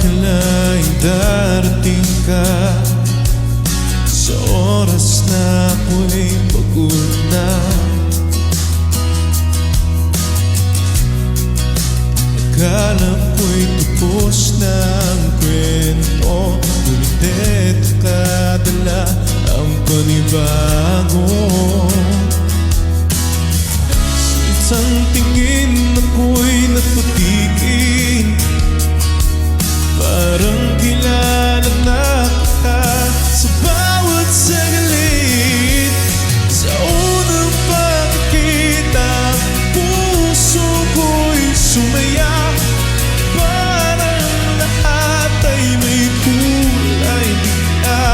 Akalain darating ka sa oras na ako'y pagod na. Akala ko'y tapos na ang kwento, ngunit eto kadala ang panibago. Sa isang tingin ako'y napatigil, parang kilala na kita sa bawat saglit. Sa unang pagkikita, puso ko'y sumaya, parang lahat ay may kulay bigla.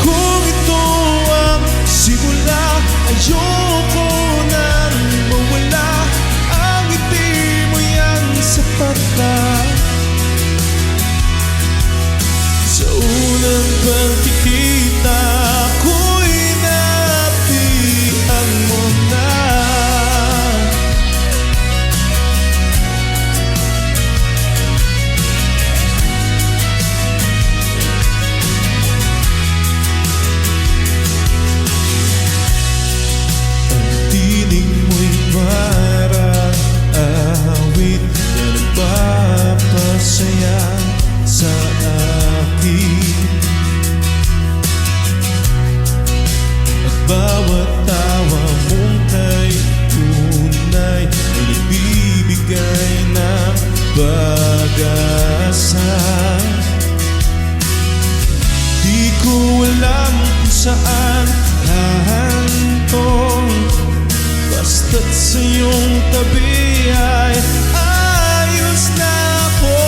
Kung ito ang simula, ayoko nang mawala. Ang ngiti mo yan sapat na. Sa unang pagkikita ko'y napihan mo na. Ang tinig mo'y parang awit na nagpapasaya sa akin. At bawat tawa mong kay tunay na nagbibigay ng pag-asa. Di ko alam kung saan hahantong, basta't sa iyong tabi ay ayos na ako.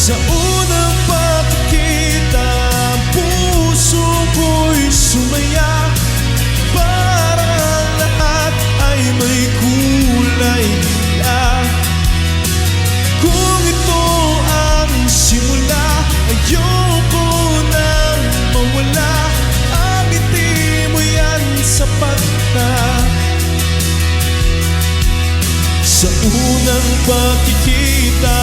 Sa unang pagkikita, puso ko'y sumaya, parang lahat ay may kulay bigla. Kung ito ang simula, ayoko nang mawala. Ang ngiti mo yan sapat na. Sa unang pagkikita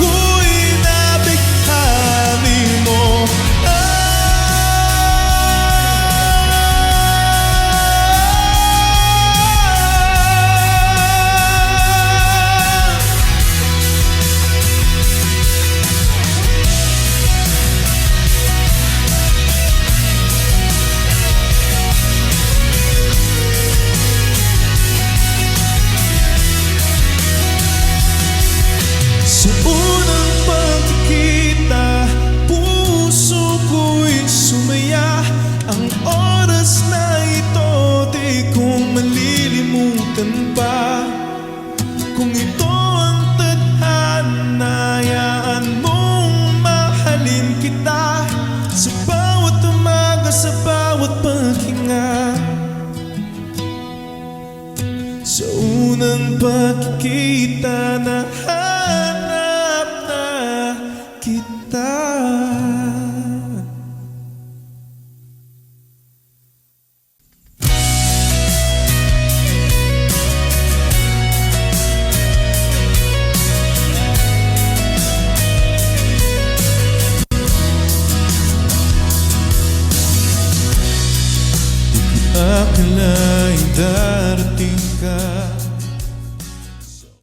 ko'y nabighani mo. Sa unang pagkikita, puso ko'y sumaya. Ang oras na ito di ko malilimutan pa. Kung ito ang tadhana, hayaan mong mahalin kita sa bawat umaga, sa bawat paghinga. Sa unang pagkikita, nahanap na kita. Akalain